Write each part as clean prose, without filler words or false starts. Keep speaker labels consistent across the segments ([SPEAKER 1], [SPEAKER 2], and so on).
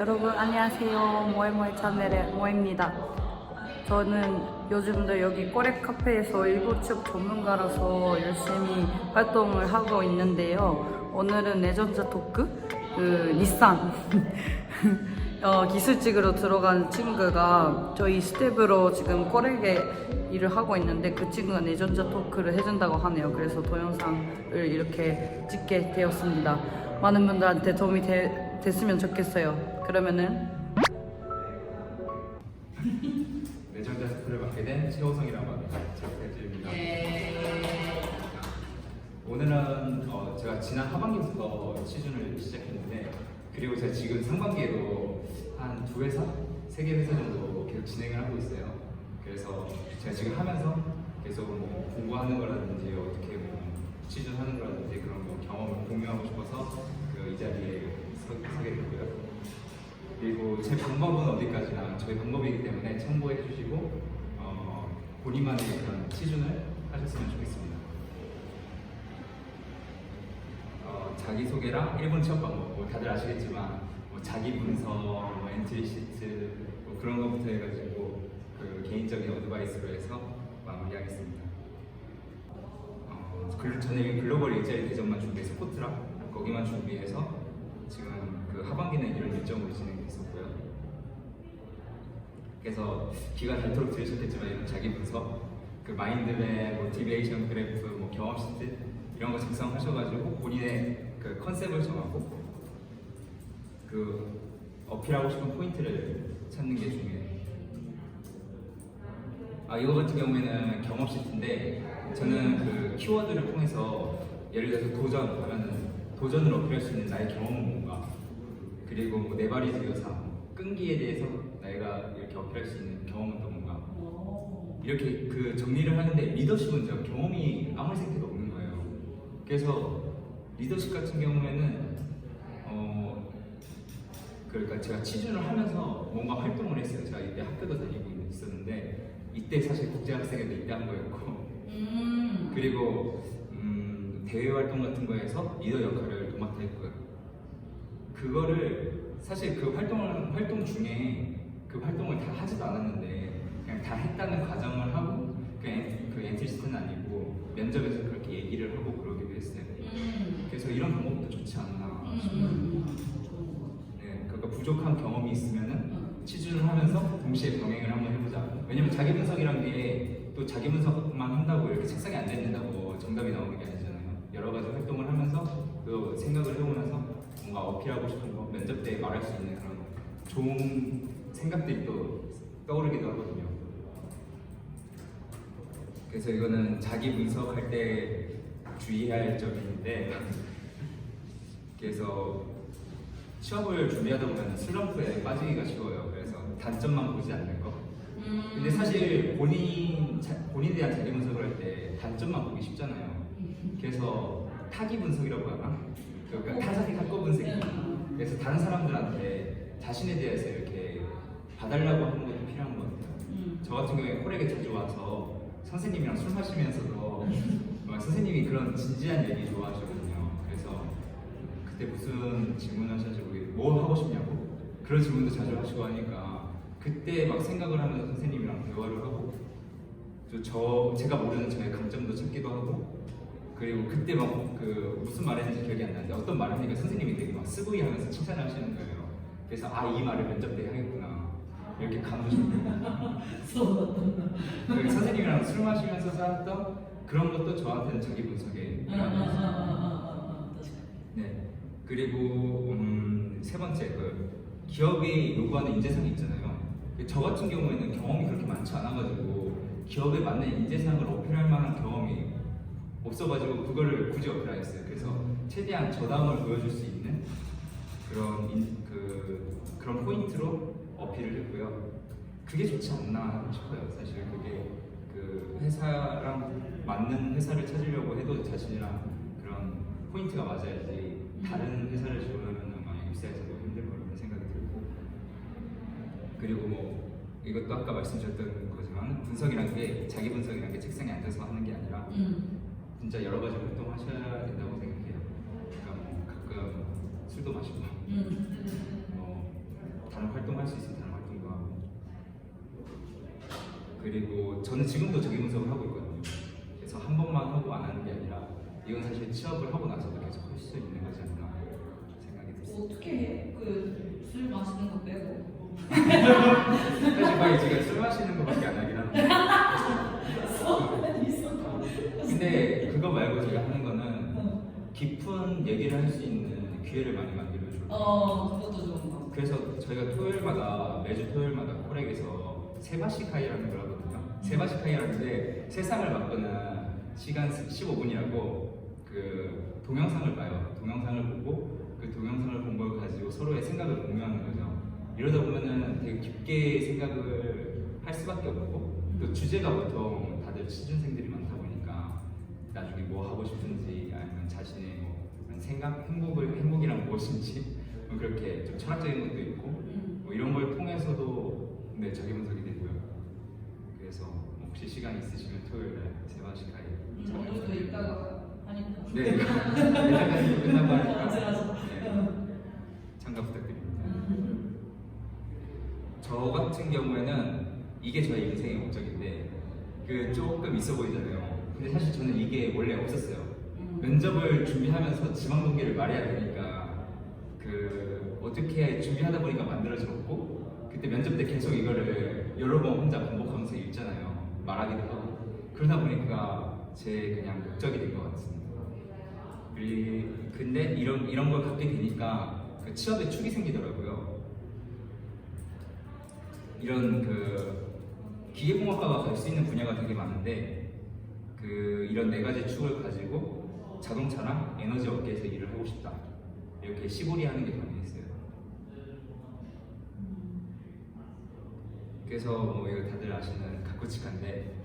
[SPEAKER 1] 여러분 안녕하세요. 모에모에 채널의 모입니다. 저는 요즘도 여기 꼬레 카페에서 일부 취업 전문가로서 열심히 활동을 하고 있는데요. 오늘은 내전자 토크 닛산 기술직으로 들어간 친구가 저희 스텝으로 지금 꼬레게 일을 하고 있는데 그 친구가 내전자 토크를 해준다고 하네요. 그래서 동영상을 이렇게 찍게 되었습니다. 많은 분들한테 도움이 됐으면 좋겠어요. 그러면은
[SPEAKER 2] 내전자 스쿨을 맡게 된 최호성이라고 합니다. 박태주입니다. 오늘은 제가 지난 하반기부터 시즌을 시작했는데, 그리고 제가 지금 상반기에도 한 2회사, 3개 회사 정도 계속 진행을 하고 있어요. 그래서 제가 지금 하면서 계속 뭐 공부하는 거라든지 어떻게 뭐 시즌하는 거라든지 그런 거 경험을 공유하고 싶어서 이 자리에 서게 됐고요. 그리고 제 방법은 어디까지나 저희 방법이기 때문에 참고해 주시고 본인만의 그런 시즌을 하셨으면 좋겠습니다. 자기소개랑 1분 취업 방법, 뭐 다들 아시겠지만 뭐 자기 문서, 뭐 엔트리 시트 뭐 그런 것부터 해가지고 그 개인적인 어드바이스로 해서 마무리하겠습니다. 저는 글로벌 일자리 대전만 준비해서 포트랑 거기만 준비해서 지금 그 하반기는 이런 일정으로 진행됐었고요. 그래서 기간 닳도록 들으셨겠지만 이런 자기 분석, 그 마인드맵, 모티베이션 그래프, 뭐 경험 시트 이런 거 작성하셔가지고 본인의 그 컨셉을 정하고 그 어필하고 싶은 포인트를 찾는 게 중요해요. 이거 같은 경우에는 경험 시트인데 저는 그 키워드를 통해서 예를 들어서 도전 하면은 도전을 어필할 수 있는 나의 경험은 뭔가, 그리고 뭐 네바리즈 요상 끈기에 대해서 내가 이렇게 어필할 수 있는 경험은 또 뭔가, 이렇게 그 정리를 하는데 리더십은 제가 경험이 아무리 생각해도 없는 거예요. 그래서 리더십 같은 경우에는 그러니까 제가 취준을 하면서 뭔가 활동을 했어요. 제가 이때 학교도 다니고 있었는데 이때 사실 국제학생회도 이때 한 거였고 그리고 대외 활동 같은 거에서 리더 역할을 도맡아 했고요. 그거를 사실 그 활동 중에 그 활동을 다 하지도 않았는데 그냥 다 했다는 과정을 하고 그 엔티스트는 아니고 면접에서 그렇게 얘기를 하고 그러기도 했어요. 그래서 이런 방법도 좋지 않나 싶어요. 네, 그러니까 부족한 경험이 있으면은 취준을 하면서 동시에 병행을 한번 해보자. 왜냐면 자기 분석이란 게 또 자기 분석만 한다고 이렇게 책상에 앉아있는다고 정답이 나오는 게 아니잖아요. 여러 가지 활동을 하면서 또 생각을 해보고 나서 뭔가 어필하고 싶은 거, 면접 때 말할 수 있는 그런 좋은 생각들이 또 떠오르기도 하거든요. 그래서 이거는 자기 분석할 때 주의해야 할 점인데 그래서 취업을 준비하다 보면 슬럼프에 빠지기가 쉬워요. 그래서 단점만 보지 않는 거. 근데 사실 본인에 대한 자기 분석을 할 때 단점만 보기 쉽잖아요. 그래서 타기 분석이라고 하나? 그러니까 타자기 탁구 분석이. 그래서 다른 사람들한테 자신에 대해서 이렇게 봐달라고 하는 것도 필요한 것 같아요. 저 같은 경우에 콜에게 자주 와서 선생님이랑 술 마시면서도 선생님이 그런 진지한 얘기 좋아하시거든요. 그래서 그때 무슨 질문 하셔가지고 뭐 하고 싶냐고 그런 질문도 자주 하시고 하니까 그때 막 생각을 하면서 선생님이랑 대화를 하고 또 제가 모르는 저의 강점도 찾기도 하고, 그리고 그때 막 그 무슨 말 했는지 기억이 안 나는데 어떤 말 하니까 선생님이 되게 막 쓰구이 하면서 칭찬을 하시는 거예요. 그래서 이 말을 면접 때 하겠구나 이렇게 감으셨고 선생님이랑 술 마시면서 살았던 그런 것도 저한테는 자기 분석에 네. 그리고 세 번째 기업이 요구하는 인재상이 있잖아요. 저 같은 경우에는 경험이 그렇게 많지 않아가지고 기업에 맞는 인재상을 어필할 만한 경험이 없어가지고 그거를 굳이 어필 안 했어요. 그래서 최대한 저담을 보여줄 수 있는 그런 포인트로 어필을 했고요. 그게 좋지 않나 싶어요. 사실 그게 그 회사랑 맞는 회사를 찾으려고 해도 자신이랑 그런 포인트가 맞아야지 다른 회사를 지원하면 아마 입사해서도 힘들 거라는 생각이 들고, 그리고 뭐 이것도 아까 말씀드렸던 거지만 분석이란 게 자기 분석이란 게 책상에 앉아서 하는 게 아니라 진짜 여러 가지 활동하셔야 된다고 생각해요. 그러니까 뭐 가끔 술도 마시고 그리고 저는 지금도 자기 분석을 하고 있거든요. 그래서 한 번만 하고 안 하는 게 아니라 이건 사실 취업을 하고 나서도 계속 할 수 있는 거지 않나 생각이 들었어요.
[SPEAKER 1] 어떻게 해? 그 술 마시는 거 빼고.
[SPEAKER 2] 사실 막 제가 술 마시는 거밖에 안 하긴 하는데 근데 그거 말고 제가 하는 거는 깊은 얘기를 할 수 있는 기회를 많이 만들어줘요.
[SPEAKER 1] 그것도 좋은 거.
[SPEAKER 2] 그래서 저희가 토요일마다 매주 토요일마다 콜렉에서 세바시카이라는 걸 하거든요. 세바시카이라는데 세상을 바꾸는 시간 15분이라고 그 동영상을 봐요. 동영상을 보고 그 동영상을 본 걸 가지고 서로의 생각을 공유하는 거죠. 이러다 보면은 되게 깊게 생각을 할 수밖에 없고 또 주제가 보통 다들 취준생들이 많다 보니까 나중에 뭐 하고 싶은지 아니면 자신의 뭐 생각, 행복이란 무엇인지 뭐 그렇게 좀 철학적인 것도 있고 뭐 이런 걸 통해서도 네, 자기 분석이 되고요. 그래서 혹시 시간 있으시면 토요일에 세바시카이
[SPEAKER 1] 오늘도 이따가 하니까.
[SPEAKER 2] 네, 내일까지 끝나고 하니까
[SPEAKER 1] 맞아.
[SPEAKER 2] 네, 참가 부탁드립니다. 저 같은 경우에는 이게 저의 인생의 목적인데 그 조금 있어 보이잖아요. 근데 사실 저는 이게 원래 없었어요. 면접을 준비하면서 지망 동기를 말해야 되니까 그 어떻게 준비하다 보니까 만들어졌고 그때 면접 때 계속 이거를 여러 번 혼자 반복하면서 읽잖아요. 말하기도 하고 그러다 보니까 제 그냥 목적이 된 것 같습니다. 근데 이런 걸 갖게 되니까 그 취업에 축이 생기더라고요. 이런 그 기계공학과가 갈 수 있는 분야가 되게 많은데 그 이런 네 가지 축을 가지고 자동차랑 에너지 업계에서 일을 하고 싶다 이렇게 시골이 하는 게 가능했어요. 그래서 뭐 이거 다들 아시는 가쿠치카인데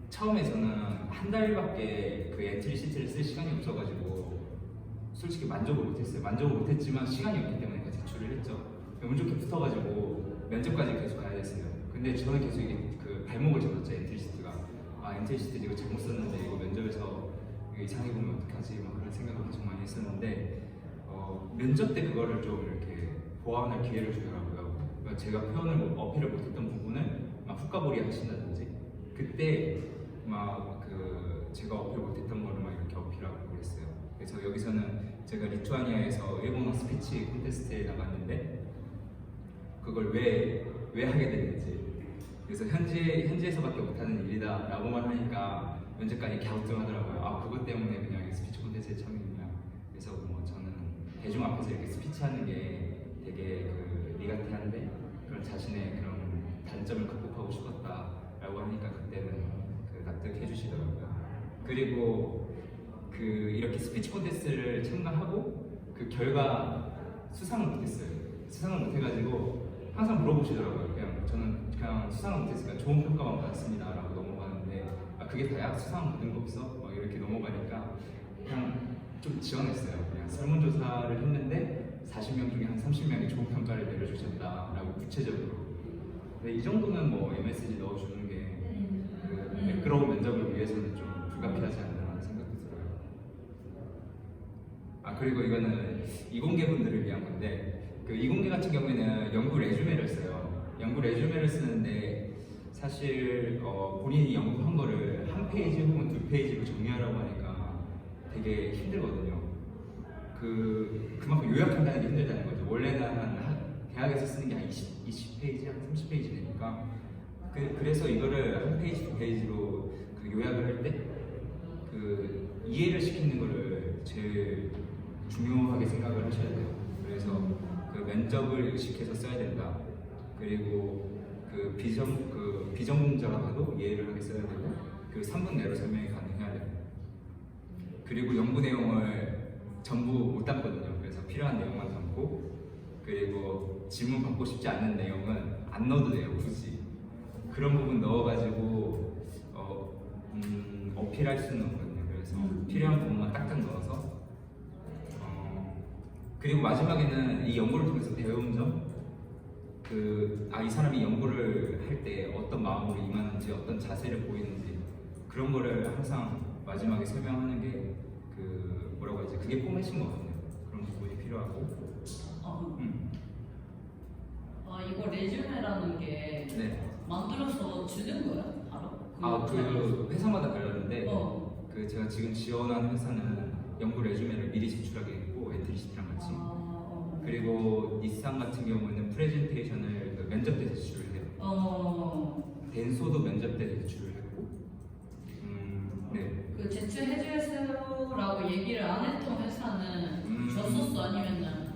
[SPEAKER 2] 처음에 저는 한 달밖에 그 엔트리 시트를 쓸 시간이 없어가지고 솔직히 만족을 못했어요. 만족을 못했지만 시간이 없기 때문에 그 제출을 했죠. 운 좋게 붙어가지고 면접까지 계속 가야 됐어요. 근데 저는 계속 이게 그 발목을 잡았죠. 엔트리 시트가 엔트리 시트 이거 잘못 썼는데 이거 면접에서 이거 이상하게 보면 어떡하지 막 그런 생각을 계속 많이 했었는데 면접 때 그거를 좀 이렇게 보완할 기회를 주더라고요. 그러니까 제가 표현을 어필을 못했던 부분을 막 훅가보리 하신다든지 그때 막 그 제가 어필 못했던 거를 막 이렇게 어필하고 그랬어요. 그래서 여기서는 제가 리투아니아에서 일본어 스피치 콘테스트에 나갔는데 그걸 왜 하게 됐는지 그래서 현지에서밖에 못하는 일이다 라고만 하니까 면접관이 갸우뚱하더라고요. 그것 때문에 그냥 스피치 콘테스트에 참여했냐. 그래서 뭐 저는 대중 앞에서 이렇게 스피치하는 게 되게 그 리가티한데 그런 자신의 그런 단점을 극복하고 싶었다라고 하니까 그때는 그 납득해 주시더라고요. 그리고 그 이렇게 스피치 콘테스트를 참가하고 그 결과 수상을 못했어요. 수상을 못해가지고 항상 물어보시더라고요. 저는 그냥 수상을 못했으니까 좋은 평가만 받았습니다라고 넘어가는데 그게 다야? 수상 받은 거 없어? 막 이렇게 넘어가니까 그냥 좀 지원했어요. 그냥 설문조사를 했는데 40명 중에 한 30명이 좋은 평가를 내려주셨다라고 구체적으로. 근데 이 정도는 뭐 MSG 넣어주는 게 그 매끄러운 면접을 위해서는 좀 불가피하지 않나 생각도 들어요. 그리고 이거는 이공계분들을 위한 건데 그 이공계 같은 경우에는 연구 레주메를 써요. 연구 레주메를 쓰는데 사실 본인이 연구한 거를 한 페이지 혹은 두 페이지로 정리하라고 하니까 되게 힘들거든요. 그만큼 요약한다는 게 힘들다는 거죠. 원래는 한 대학에서 쓰는 게 한 20페이지, 한 30페이지 되니까 그래서 이거를 한 페이지, 두 페이지로 그 요약을 할 때 그 이해를 시키는 거를 제일 중요하게 생각을 하셔야 돼요. 그래서 그 면접을 의식해서 써야 된다. 그리고 그 비전공자가 봐도 이해를 하게 써야 되고 그 3분 내로 설명이 가능해야 돼요. 그리고 연구 내용을 전부 못 담거든요. 그래서 필요한 내용만 담고 그리고 질문 받고 싶지 않은 내용은 안 넣어도 돼요. 굳이 그런 부분 넣어가지고 어필할 수는 없거든요. 그래서 필요한 부분만 딱딱 넣어서 그리고 마지막에는 이 연구를 통해서 배운 점 이 사람이 연구를 할 때 어떤 마음으로 임하는지 어떤 자세를 보이는지 그런 거를 항상 마지막에 설명하는 게 뭐라고 하지? 그게 포맷인 것 같아요. 그런 부분이 필요하고
[SPEAKER 1] 이거 레주메라는 게
[SPEAKER 2] 네.
[SPEAKER 1] 만들어서 주는 거야? 바로?
[SPEAKER 2] 그 회사마다 달랐는데 그 제가 지금 지원하는 회사는 연구 레주메를 미리 제출하게 했고 엔트리시티랑 같이. 그리고 닛산 같은 경우는 프레젠테이션을 그 면접 때 제출을 해요. 덴소도 면접 때 제출을 했고. 네.
[SPEAKER 1] 그 제출해주세요라고 얘기를 안 했던 회사는 줬었어? 아니면은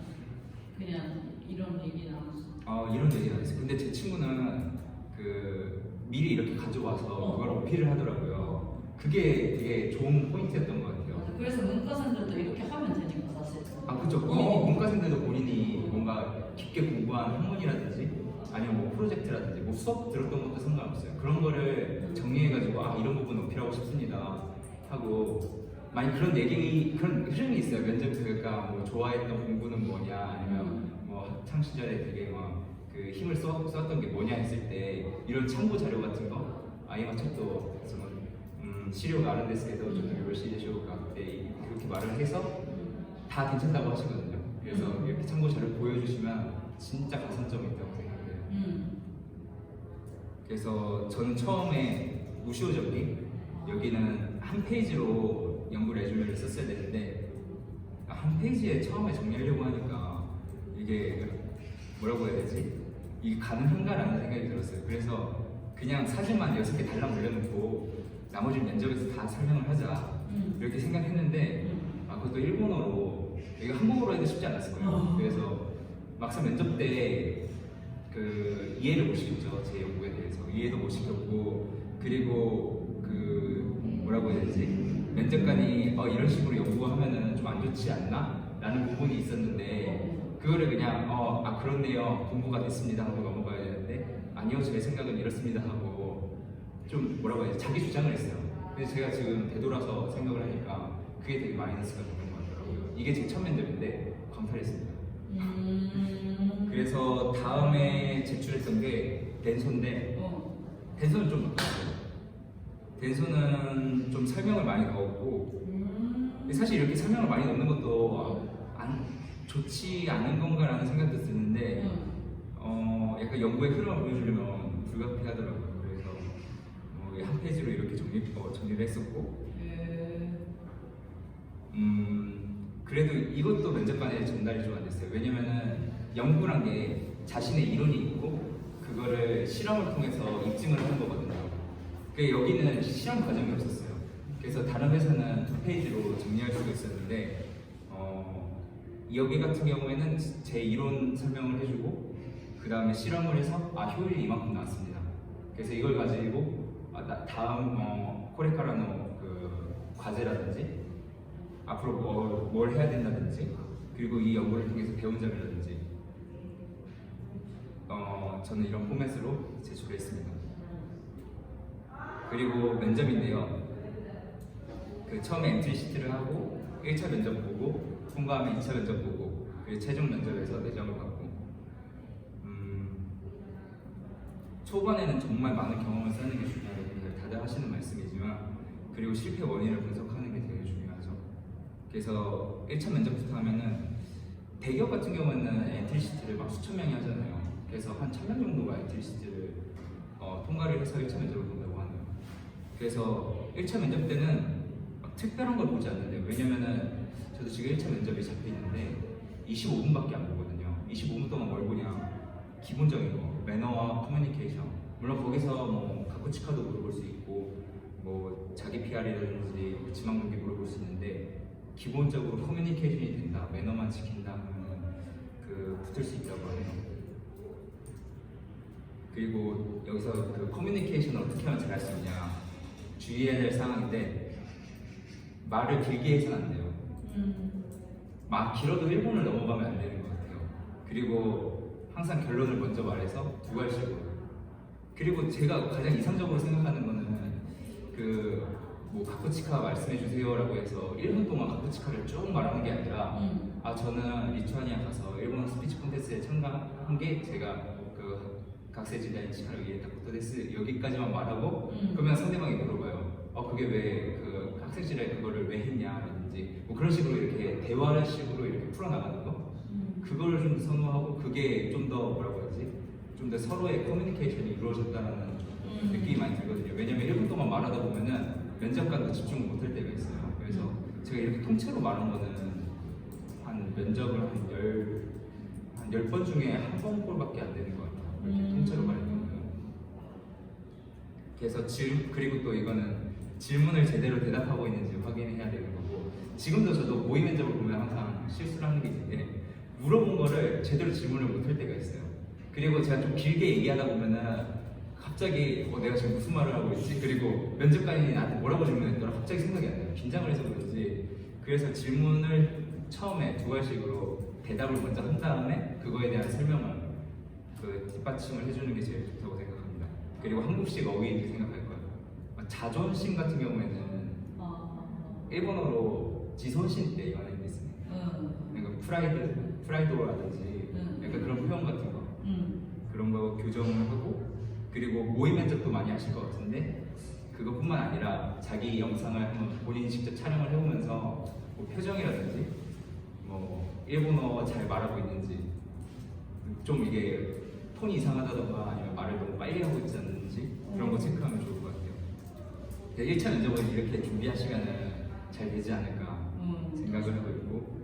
[SPEAKER 1] 그냥 이런 얘기 나왔어?
[SPEAKER 2] 이런 얘기 안 했어요. 근데 제 친구는 그 미리 이렇게 가져와서 그걸 어필을 하더라고요. 그게 되게 좋은 포인트였던 것 같아요.
[SPEAKER 1] 맞아. 그래서 문과생들도 이렇게 하면 되니까 사실.
[SPEAKER 2] 그렇죠. 문과생들도 본인이 뭔가 깊게 공부한 학문이라든지 아니면 뭐 프로젝트라든지 뭐 수업 들었던 것도 상관없어요. 그런 거를 정리해가지고 이런 부분 어필하고 싶습니다 하고 만약 그런 흐름이 있어요. 면접 그러니까 뭐 좋아했던 공부는 뭐냐 아니면 뭐 학창 시절에 되게 막 그 힘을 썼던 게 뭐냐 했을 때 이런 참고 자료 같은 거 아이마 책도資料があるんですけどちょっとよろしいでしょうかって그렇게 말을 해서 다 괜찮다고 하시거든요. 그래서 이렇게 참고 자료 보여주시면 진짜 가산점이 있다고 생각해요. 그래서 저는 처음에 우시오 정리 여기는 한 페이지로 연구 레주메를 썼어야 되는데 한 페이지에 처음에 정리하려고 하니까 이게 뭐라고 해야 되지? 이게 가능한가라는 생각이 들었어요. 그래서 그냥 사진만 6개 달랑 올려놓고 나머지 면접에서 다 설명을 하자 이렇게 생각했는데 그것도 일본어로 이거 한국어로 해도 쉽지 않았을 거예요. 그래서 막상 면접 때 그 이해를 못 시켰죠. 제 연구에 대해서 이해도 못 시켰고 그리고 그 뭐라고 해야 되지? 면접관이 이런 식으로 연구하면은 좀 안 좋지 않나? 라는 부분이 있었는데 그거를 그냥 그렇네요. 공부가 됐습니다 하고 넘어가야 되는데 아니요 제 생각은 이렇습니다 하고 좀 뭐라고 해야 되지? 자기 주장을 했어요. 근데 제가 지금 되돌아서 생각을 하니까 그게 되게 마이너스가 되는 것 같더라고요. 이게 제 첫 면접인데 광탈했습니다. 그래서 다음에 제출했던 게 덴소인데 덴소는 좀 바꿨어요. 덴소는 좀 설명을 많이 넣었고 사실 이렇게 설명을 많이 넣는 것도 좋지 않은 건가라는 생각도 드는데 약간 연구의 흐름을 보여주려면 불가피하더라고요. 그래서 한 페이지로 이렇게 정리를 했었고 그래도 이것도 면접관에 전달이 좀 안 됐어요. 왜냐면은 연구란 게 자신의 이론이 있고 그거를 실험을 통해서 입증을 하는 거거든요. 여기는 실험 과정이 없었어요. 그래서 다른 회사는 2페이지로 정리할 수가 있었는데 여기 같은 경우에는 제 이론 설명을 해주고 그 다음에 실험을 해서 효율이 이만큼 나왔습니다. 그래서 이걸 가지고 다음 코레카라노 그 과제라든지 앞으로 뭘 해야 된다든지 그리고 이 연구를 통해서 배운 점이라든지 저는 이런 포맷으로 제출했습니다. 그리고 면접인데요. 그 처음에 엔트리 시트를 하고 1차 면접 보고 통과하면 2차 면접 보고 그리고 최종 면접에서 내정을 받고 초반에는 정말 많은 경험을 쌓는 게 중요하다고 다들 하시는 말씀이지만 그리고 실패 원인을 분석하는 게 되게 중요하죠. 그래서 1차 면접부터 하면은 대기업 같은 경우에는 엔트리 시트를 막 수천 명이 하잖아요. 그래서 한 1000명 정도가 엔트리 시트를 통과를 해서 1차 면접을 본다고 하네요. 그래서 1차 면접 때는 특별한 걸 보지 않는데요. 왜냐면은 저도 지금 1차 면접이 잡혀 있는데 25분밖에 안 보거든요. 25분 동안 뭘 보냐? 기본적인 거, 매너와 커뮤니케이션. 물론 거기서 뭐 가쿠치카도 물어볼 수 있고 뭐 자기 PR이라든지 지망동기 물어볼 수 있는데 기본적으로 커뮤니케이션이 된다, 매너만 지킨다 하면 붙을 수 있다고 하네요. 그리고 여기서 그 커뮤니케이션을 어떻게 하면 잘할 수 있냐 주의해야 될 상황인데 말을 길게 해서는 안 돼요. 막 길어도 1분을 넘어가면 안 되는 것 같아요. 그리고 항상 결론을 먼저 말해서 두괄식으로. 그리고 제가 가장 이상적으로 생각하는 거는 뭐 가쿠치카 말씀해 주세요라고 해서 1분 동안 가쿠치카를 쭉 말하는 게 아니라 저는 리투아니아 가서 일본 스피치 콘테스트에 참가한 게 제가 그 각세지다인 치카를 위해 다부터 데스 여기까지만 말하고 그러면 상대방이 물어봐요. 그게 왜 그 학생시절에 그거를 왜 했냐라든지 뭐 그런 식으로 이렇게 대화를 식으로 이렇게 풀어나가는 거 그거를 좀 선호하고 그게 좀 더 뭐라고 해야지 좀 더 서로의 커뮤니케이션이 이루어졌다는 느낌이 많이 들거든요. 왜냐면 1분 동안 말하다 보면은 면접관도 집중을 못할 때가 있어요. 그래서 제가 이렇게 통째로 말한 거는 한 면접을 한 10번 중에 한 번꼴밖에 안 되는 것 같아요. 이렇게 통째로 말했던 거는. 그래서 그리고 또 이거는 질문을 제대로 대답하고 있는지 확인해야 되는 거고, 지금도 저도 모의 면접을 보면 항상 실수를 하는 게 있는데 물어본 거를 제대로 질문을 못 할 때가 있어요. 그리고 제가 좀 길게 얘기하다 보면은 갑자기 내가 지금 무슨 말을 하고 있지? 그리고 면접관이 나한테 뭐라고 질문했더라? 갑자기 생각이 안 나요. 긴장을 해서 그런지. 그래서 질문을 처음에 두 가지식으로 대답을 먼저 한 다음에 그거에 대한 설명을 뒷받침을 해주는 게 제일 좋다고 생각합니다. 그리고 한국식 어휘를 생각할 거예요. 자존심 같은 경우에는 일본어로 지손신 때 이거는 있습니다. 그러니까 프라이드라든지 약간 그런 표현 같은 거 그런 거 교정을 하고, 그리고 모의 면접도 많이 하실 것 같은데 그것뿐만 아니라 자기 영상을 한번 본인이 직접 촬영을 해보면서 뭐 표정이라든지 뭐 일본어 잘 말하고 있는지, 좀 이게 톤이 이상하다던가 아니면 말을 너무 빨리 하고 있지 않는지 그런 거 체크하면 좋을 것 같아요. 1차 면접은 이렇게 준비하시면 잘 되지 않을까 생각을 하고 있고,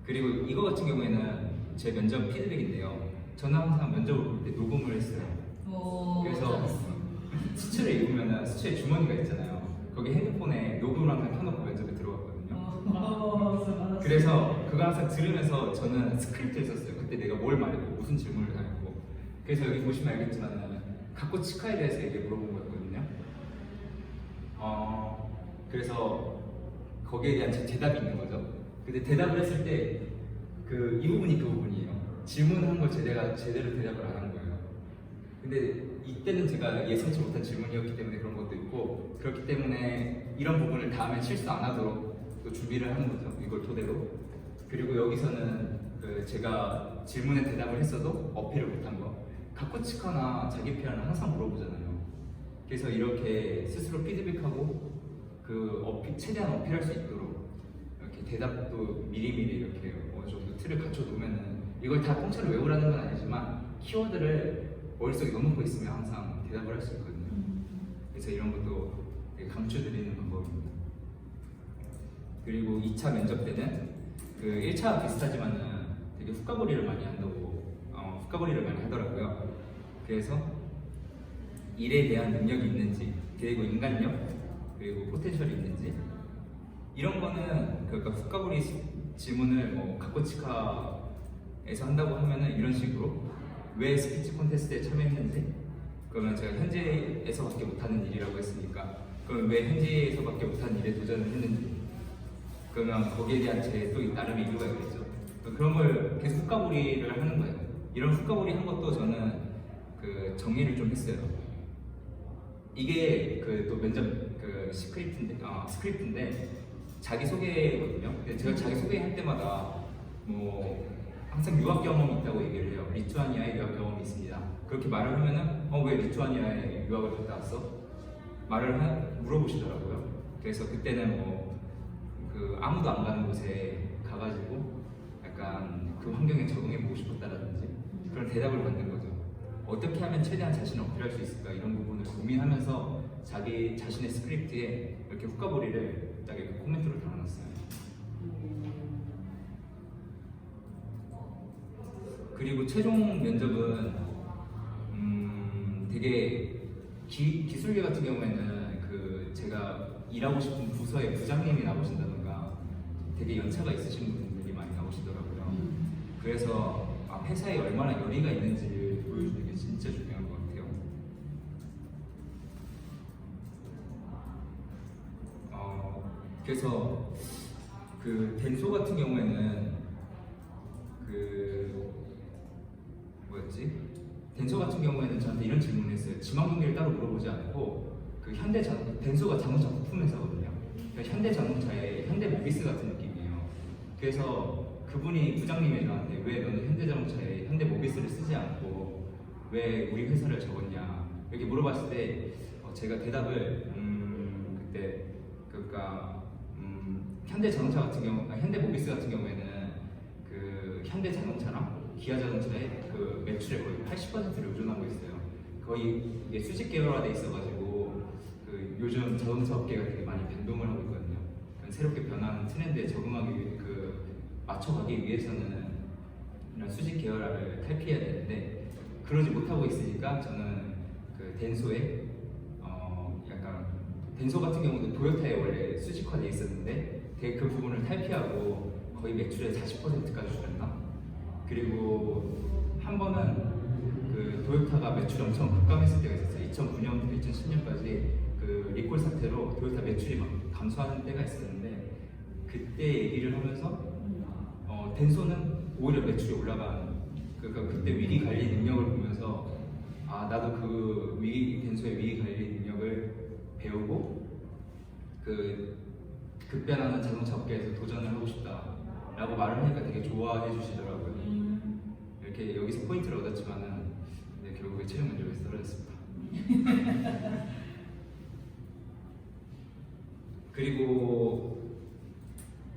[SPEAKER 2] 그리고 이거 같은 경우에는 제 면접 피드백인데요. 저는 항상 면접을 볼 때 녹음을 했어요. 그래서 수치를 읽으면 수치에 주머니가 있잖아요. 거기 핸드폰에 녹음을 항상 켜놓고 면접에 들어갔거든요. 그래서 그거 항상 들으면서 저는 스크립트를 썼어요. 그때 내가 뭘 말했고 무슨 질문을 했고. 그래서 여기 보시면 알겠지만 가쿠 치카에 대해서 얘기 물어본 거였거든요. 그래서 거기에 대한 제 대답이 있는 거죠. 근데 대답을 했을 때 이 부분이 그 부분이에요. 질문한 걸 제대로 대답을 안 한 거예요. 근데 이때는 제가 예상치 못한 질문이었기 때문에 그런 것도 있고, 그렇기 때문에 이런 부분을 다음에 실수 안 하도록 또 준비를 하는 거죠. 이걸 토대로. 그리고 여기서는 제가 질문에 대답을 했어도 어필을 못한 거. 가쿠치카나 자기 피아는 항상 물어보잖아요. 그래서 이렇게 스스로 피드백하고 최대한 어필할 수 있도록 이렇게 대답도 미리미리 이렇게 어느 정도 틀을 갖춰 놓으면은, 이걸 다 통째로 외우라는 건 아니지만 키워드를 머릿속에 넣어놓고 있으면 항상 대답을 할 수 있거든요. 그래서 이런 것도 되게 강추드리는 방법입니다. 그리고 2차 면접 때는 1차 비슷하지만은 되게 훅가보리를 많이 하더라고요. 그래서 일에 대한 능력이 있는지, 그리고 인간력, 그리고 포텐셜이 있는지, 이런 거는 그러니까 훅가보리 질문을 뭐 가코치카에서 한다고 하면은 이런 식으로 왜 스피치 콘테스트에 참여했는지, 그러면 제가 현지에서밖에 못하는 일이라고 했으니까 그럼 왜 현지에서밖에 못하는 일에 도전을 했는지, 그러면 거기에 대한 제 또 나름의 이유가 있겠죠. 그런 걸 계속 훅가보리를 하는 거예요. 이런 훅가보리 한 것도 저는 정리를 좀 했어요. 이게 또 면접 스크립트인데 자기소개거든요. 근데 제가 자기소개할 때마다 뭐 항상 유학 경험이 있다고 얘기를 해요. 리투아니아에 유학 경험이 있습니다. 그렇게 말을 하면은 왜 리투아니아에 유학을 갔다 왔어? 물어보시더라고요. 그래서 그때는 아무도 안 가는 곳에 가가지고 약간 그 환경에 적응해 보고 싶었다라든지 그런 대답을 받는 거죠. 어떻게 하면 최대한 자신을 어필할 수 있을까, 이런 부분을 고민하면서 자기 자신의 스크립트에 이렇게 훅가보리를 딱 이렇게 코멘트로 달아놨어요. 그리고 최종 면접은 되게 기술계 같은 경우에는 제가 일하고 싶은 부서의 부장님이 나오신다던가 되게 연차가 있으신 분들이 많이 나오시더라고요. 그래서 회사에 얼마나 열의가 있는지를 보여주는 게 진짜 중요한 것 같아요. 그래서 덴소 같은 경우에는 덴소 같은 경우에는 저한테 이런 질문을 했어요. 지망 동기를 따로 물어보지 않고 덴소가 자동차 부품 회사거든요. 그러니까 현대자동차의 현대모비스 같은 느낌이에요. 그래서 그분이 부장님이 저한테 왜 너는 현대자동차에 현대모비스를 쓰지 않고 왜 우리 회사를 적었냐 이렇게 물어봤을 때 제가 대답을 그때 현대모비스 같은 경우에는 현대자동차랑 기아자동차의 매출의 거의 80%를 의존하고 있어요. 거의 이게 수직 계열화돼 있어가지고 그 요즘 자동차 업계가 되게 많이 변동을 하고 있거든요. 새롭게 변한 트렌드에 적응하기 위해 맞춰가기 위해서는 이런 수직 계열화를 탈피해야 되는데 그러지 못하고 있으니까 저는 그 덴소에 약간 덴소 같은 경우도 도요타에 원래 수직화돼 있었는데 되게 그 부분을 탈피하고 거의 매출의 40%까지 줄였나? 그리고 한 번은 그 도요타가 매출이 엄청 급감했을 때가 있었어요. 2009년부터 2010년까지 그 리콜 사태로 도요타 매출이 막 감소하는 때가 있었는데 그때 얘기를 하면서 덴소는 오히려 매출이 올라간 그러니까 그때 위기 관리 능력을 보면서 아 나도 그 덴소의 위기 관리 능력을 배우고 그 급변하는 자동차 업계에서 도전을 하고 싶다라고 말을 하니까 되게 좋아해 주시더라고요. 이렇게 여기서 포인트를 얻었지만은 결국에 최종 면접에서 떨어졌습니다. 그리고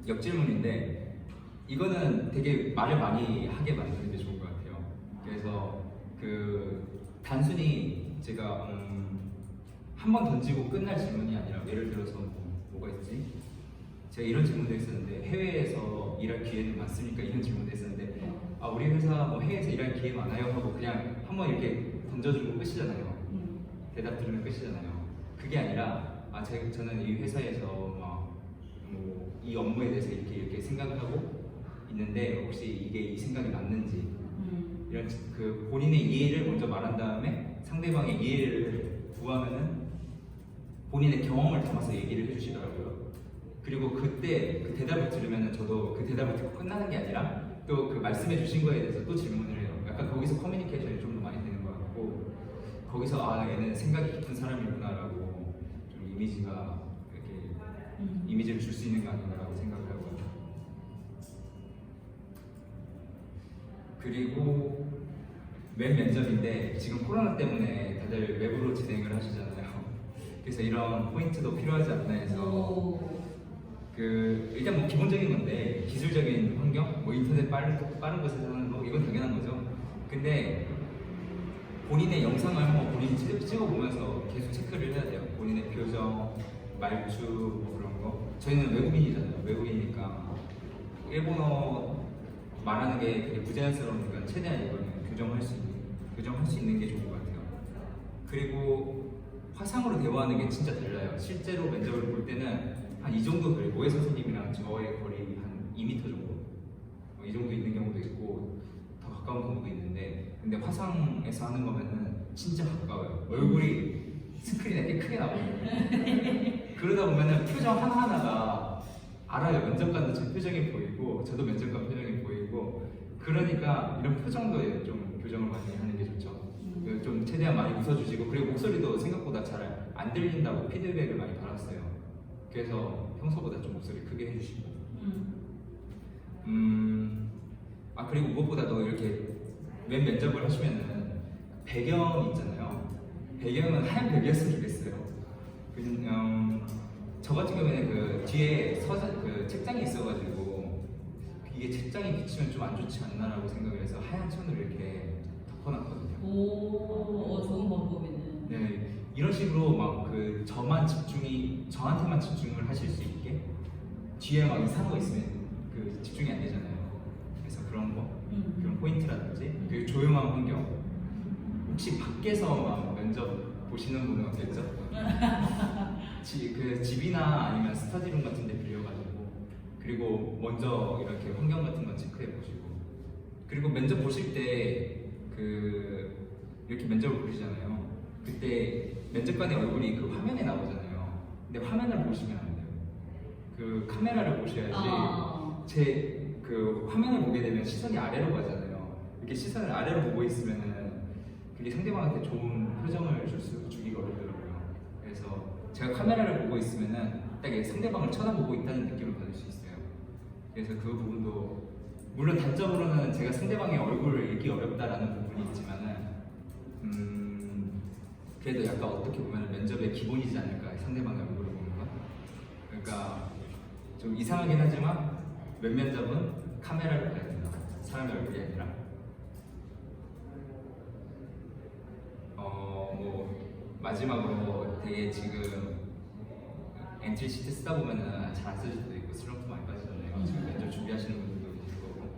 [SPEAKER 2] 역질문인데 이거는 되게 말을 많이 하게 만드는 게 좋은 것 같아요. 그래서 그 단순히 제가 한 번 던지고 끝날 질문이 아니라 예를 들어서 뭐가 있지? 제가 이런 질문도 했었는데 해외에서 일할 기회는 많습니까? 이런 질문도 했었는데 아 우리 회사 뭐 해외에서 일할 기회 많아요 하고 그냥 한번 이렇게 던져주고 끝이잖아요. 대답 들으면 끝이잖아요. 그게 아니라 저는 이 회사에서 뭐 이 업무에 대해서 이렇게 생각하고 있는데 혹시 이게 이 생각이 맞는지 이런 그 본인의 이해를 먼저 말한 다음에 상대방의 이해를 구하면은 본인의 경험을 담아서 얘기를 해주시더라고요. 그리고 그때 그 대답을 들으면은 저도 그 대답을 듣고 끝나는 게 아니라 또 그 말씀해 주신 거에 대해서 또 질문을 해요. 약간 거기서 커뮤니케이션이 좀 더 많이 되는 것 같고 거기서 아 얘는 생각이 깊은 사람이구나라고 좀 이미지가 이렇게 이미지를 줄 수 있는 게 아닌가라고 생각을 하고 그리고 웹 면접인데 지금 코로나 때문에 다들 웹으로 진행을 하시잖아요. 그래서 이런 포인트도 필요하지 않나 해서 그 일단 뭐 기본적인 건데 기술적인 환경, 뭐 인터넷 빠른 곳에서 하는 거 이건 당연한 거죠. 근데 본인의 영상을 한번 본인이 찍어보면서 계속 체크를 해야 돼요. 본인의 표정, 말투 뭐 그런 거. 저희는 외국인이잖아요. 외국인이니까 일본어 말하는 게 되게 부자연스러우니까 최대한 이거는 교정할 수 있는 게 좋은 것 같아요. 그리고 화상으로 대화하는 게 진짜 달라요. 실제로 면접을 볼 때는 한 이 정도 거리, 오해 선생님이랑 저의 거리 한 2m 정도 이 정도 있는 경우도 있고 더 가까운 경우도 있는데 근데 화상에서 하는 거면은 진짜 가까워요. 얼굴이 스크린에 꽤 크게 나오거든요. 그러다 보면은 표정 하나하나가 알아요. 면접관도 제 표정이 보이고 저도 면접관 표정이 보이고 그러니까 이런 표정도 좀 교정을 많이 하는 게 좋죠. 좀 최대한 많이 웃어주시고 그리고 목소리도 생각보다 잘 안 들린다고 피드백을 많이 받았어요. 그래서 평소보다 좀 목소리 크게 해주시고 그리고 무엇보다도 이렇게 웹 면접을 하시면은 배경이 있잖아요. 배경은 하얀 벽이었으면 좋겠어요. 저 같은 경우에는 그 뒤에 그 책장이 있어가지고 이게 책장이 비치면 좀 안 좋지 않나라고 생각을 해서 하얀 천으로 이렇게 덮어놨거든요.
[SPEAKER 3] 좋은 방법이네.
[SPEAKER 2] 네, 이런 식으로 막 그 저한테만 집중을 하실 수 있게 뒤에 막 이상한 거 있으면 그 집중이 안 되잖아요. 그래서 그런 거, 그런 포인트라든지 그리고 조용한 환경. 혹시 밖에서 막 면접 보시는 분은 어땠죠? 그 집이나 아니면 스터디룸 같은 데 빌려가지고 그리고 먼저 이렇게 환경 같은 거 체크해 보시고 그리고 면접 보실 때 이렇게 면접을 보시잖아요. 그때 면접관의 얼굴이 그 화면에 나오잖아요. 근데 화면을 보시면 안 돼요. 그 카메라를 보셔야지. 제 그 화면을 보게 되면 시선이 아래로 가잖아요. 이렇게 시선을 아래로 보고 있으면은 그게 상대방한테 좋은 표정을 주기가 어렵더라고요. 그래서 제가 카메라를 보고 있으면은 딱 상대방을 쳐다보고 있다는 느낌을 받을 수 있어요. 그래서 그 부분도 물론 단점으로는 제가 상대방의 얼굴을 읽기 어렵다라는 부분이 있지만은 그래도 약간 어떻게 보면 면접의 기본이지 않을까 상대방의 얼굴을 보는 거. 그러니까 좀 이상하긴 하지만 웹 면접은 카메라를 봐야 된다. 사람의 얼굴이 아니라. 마지막으로 되게 지금 엔트리 시트 쓰다 보면은 잘 안 쓸 수도 있고 슬럼프 많이 빠지잖아요. 지금 면접 준비하시는 분들도 계실 거고.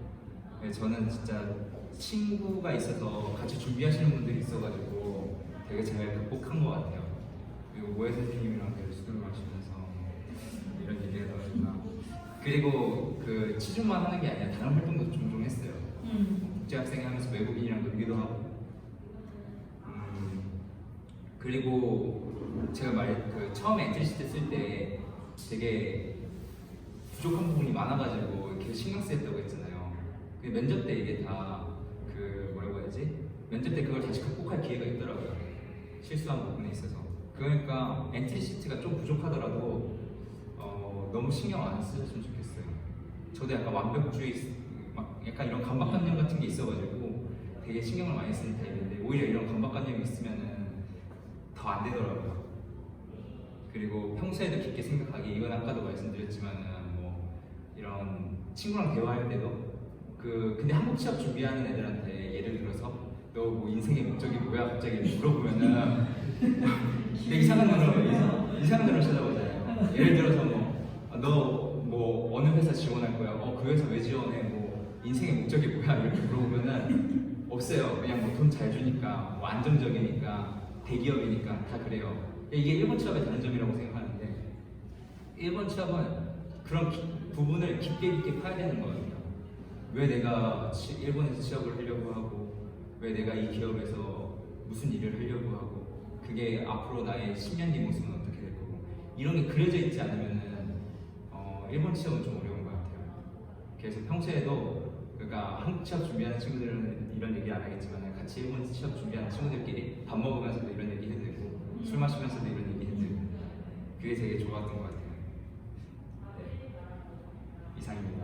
[SPEAKER 2] 근데 저는 진짜 친구가 있어서 같이 준비하시는 분들이 있어가지고 되게 잘 극복한 것 같아요. 그리고 모혜 선생님이랑 되게 술을 마시면서 이런 얘기가 나오니까. 그리고 그 치중만 하는 게 아니라 다른 활동도 종종 했어요. 국제학생 하면서 외국인이랑 놀기도 하고. 그리고 제가 그 처음에 엔트리시트 쓸 때 되게 부족한 부분이 많아가지고 계속 신경 쓰였다고 했잖아요. 근데 면접 때 이게 다 그 뭐라고 해야지? 면접 때 그걸 다시 극복할 기회가 있더라고요. 실수한 부분에 있어서. 그러니까 엔트리시트가 좀 부족하더라도 너무 신경 안 쓰셨으면 좋겠어요. 저도 약간 완벽주의, 막 약간 이런 강박관념 같은 게 있어가지고 되게 신경을 많이 쓰는 타입인데 오히려 이런 강박관념이 있으면은 더 안 되더라고요. 그리고 평소에도 깊게 생각하기, 이건 아까도 말씀드렸지만은 뭐 이런 친구랑 대화할 때도 근데 한국 취업 준비하는 애들한테 예를 들어서 너 뭐 인생의 목적이 뭐야 갑자기 물어보면은 되게 이상한 눈으로 쳐다보잖아요. 예를 들어서 너 뭐 어느 회사 지원할 거야? 그 회사 왜 지원해? 뭐 인생의 목적이 뭐야? 이렇게 물어보면은 없어요. 그냥 뭐 돈 잘 주니까, 뭐 안정적이니까, 대기업이니까 다 그래요. 이게 일본 취업의 다른 점이라고 생각하는데 일본 취업은 그런 부분을 깊게 파야 되는 거거든요. 왜 내가 일본에서 취업을 하려고 하고, 왜 내가 이 기업에서 무슨 일을 하려고 하고, 그게 앞으로 나의 10년 뒤 모습은 어떻게 될 거고, 이런 게 그려져 있지 않으면은 일본 취업은 좀 어려운 것 같아요. 그래서 평소에도 그러니까 한국 취업 준비하는 친구들은 이런 얘기 안 하겠지만 같이 일본 취업 준비하는 친구들끼리 밥 먹으면서도 이런 얘기 해드리고 술 마시면서도 이런 얘기 해드리고 그게 되게 좋았던 것 같아요. 네. 이상입니다.